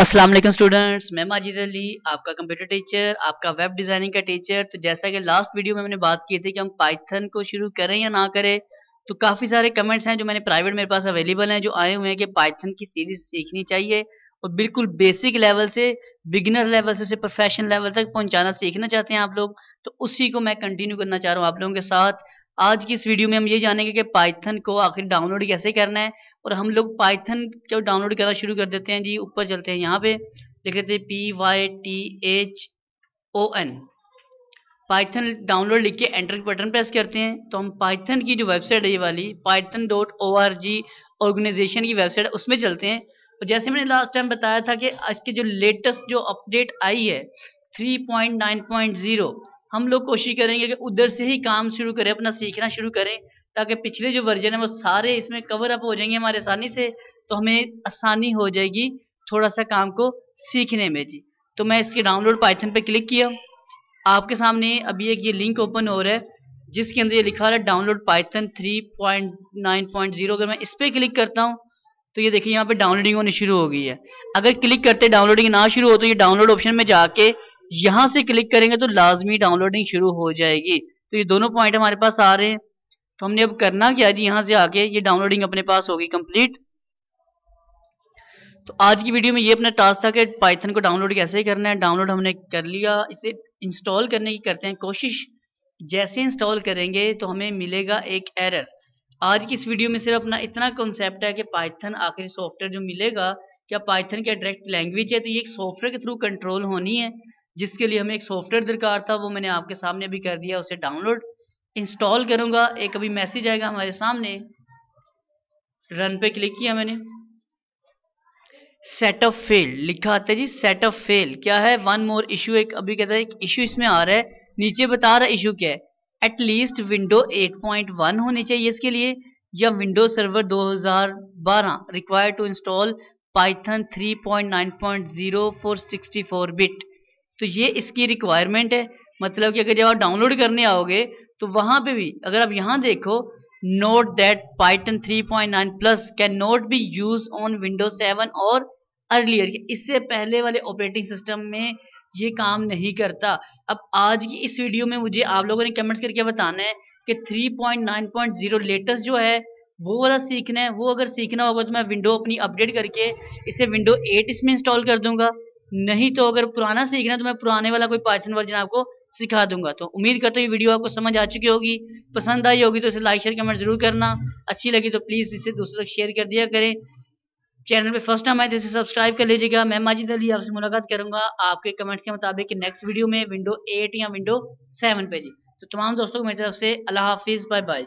अस्सलाम वालेकुम स्टूडेंट्स, मैं माजिद अली आपका कंप्यूटर टीचर, आपका वेब डिज़ाइनिंग का टीचर। तो जैसा कि लास्ट वीडियो में मैंने बात की थी कि हम पाइथन को शुरू करें या ना करें, तो काफ़ी सारे कमेंट्स हैं जो मैंने प्राइवेट मेरे पास अवेलेबल हैं, जो आए हुए हैं कि पाइथन की सीरीज़ सीखनी चाहिए और बिल्कुल बेसिक लेवल से, बिगिनर लेवल से उसे प्रोफेशनल लेवल तक पहुँचाना सीखना चाहते हैं आप लोग। तो उसी को मैं कंटिन्यू करना चाह रहा हूँ आप लोगों के साथ। आज की इस वीडियो में हम ये जानेंगे कि पाइथन को आखिर डाउनलोड कैसे करना है। और हम लोग पाइथन जो डाउनलोड करना शुरू कर देते हैं जी, ऊपर चलते हैं, यहाँ पे लिख लेते हैं PYTHON, पाइथन डाउनलोड लिख के एंटर बटन प्रेस करते हैं तो हम पाइथन की जो वेबसाइट है ये वाली python.org ऑर्गेनाइजेशन की वेबसाइट है उसमें चलते हैं। और जैसे मैंने लास्ट टाइम बताया था कि आज के जो लेटेस्ट जो अपडेट आई है 3.9.0, हम लोग कोशिश करेंगे कि उधर से ही काम शुरू करें, अपना सीखना शुरू करें, ताकि पिछले जो वर्जन है वो सारे इसमें कवर अप हो जाएंगे हमारे आसानी से, तो हमें आसानी हो जाएगी थोड़ा सा काम को सीखने में जी। तो मैं इसके डाउनलोड पाइथन पे क्लिक किया, आपके सामने अभी एक ये लिंक ओपन हो रहा है जिसके अंदर ये लिखा रहा है डाउनलोड पाइथन 3.9.0। अगर मैं इस पर क्लिक करता हूँ तो ये देखिए यहाँ पे डाउनलोडिंग होनी शुरू हो गई है। अगर क्लिक करते डाउनलोडिंग ना शुरू हो तो ये डाउनलोड ऑप्शन में जाके यहाँ से क्लिक करेंगे तो लाजमी डाउनलोडिंग शुरू हो जाएगी। तो ये दोनों पॉइंट हमारे पास आ रहे हैं। तो हमने अब करना क्या है जी, यहाँ से आके ये डाउनलोडिंग अपने पास होगी कंप्लीट। तो आज की वीडियो में ये अपना टास्क था कि पाइथन को डाउनलोड कैसे करना है। डाउनलोड हमने कर लिया, इसे इंस्टॉल करने की करते हैं कोशिश। जैसे इंस्टॉल करेंगे तो हमें मिलेगा एक एरर। आज की इस वीडियो में सिर्फ अपना इतना कॉन्सेप्ट है कि पाइथन आखिरी सॉफ्टवेयर जो मिलेगा, क्या पाइथन क्या डायरेक्ट लैंग्वेज है, तो ये एक सॉफ्टवेयर के थ्रू कंट्रोल होनी है, जिसके लिए हमें एक सॉफ्टवेयर दरकार था, वो मैंने आपके सामने अभी कर दिया। उसे डाउनलोड इंस्टॉल करूंगा, एक अभी मैसेज आएगा हमारे सामने, रन पे क्लिक किया मैंने, सेटअप फेल लिखा आता है जी। सेटअप फेल क्या है, वन मोर इशू, एक अभी कहता है एक इशू इसमें आ रहा है। नीचे बता रहा है इशू क्या है, एटलीस्ट विंडो 8.1 होनी चाहिए इसके लिए, या window server 2012 required to install Python 3.9.0 for 64 bit. तो ये इसकी रिक्वायरमेंट है। मतलब कि अगर जब आप डाउनलोड करने आओगे तो वहां पे भी अगर आप यहाँ देखो, note that Python 3.9 plus can not be use on Windows 7 और अर्लियर, इससे पहले वाले ऑपरेटिंग सिस्टम में ये काम नहीं करता। अब आज की इस वीडियो में मुझे आप लोगों ने कमेंट्स करके बताना है कि 3.9.0 लेटेस्ट जो है वो वाला सीखना है। वो अगर सीखना होगा तो मैं विंडो अपनी अपडेट करके इसे विंडो 8 इसमें इंस्टॉल कर दूंगा, नहीं तो अगर पुराना सीखना है तो मैं पुराने वाला कोई पाइथन वर्जन आपको सिखा दूंगा। तो उम्मीद करता हूँ ये वीडियो आपको समझ आ चुकी होगी, पसंद आई होगी तो इसे लाइक शेयर कमेंट जरूर करना, अच्छी लगी तो प्लीज़ इसे दूसरों तक शेयर कर दिया करें। चैनल पे फर्स्ट टाइम आए तो इसे सब्सक्राइब कर लीजिएगा। मैं माजिद अली आपसे मुलाकात करूंगा आपके कमेंट्स के मुताबिक नेक्स्ट वीडियो में विंडो 8 या विंडो 7 पे जी। तो तमाम दोस्तों को मेरी तरफ से अल्लाह हाफिज़, बाय बाय।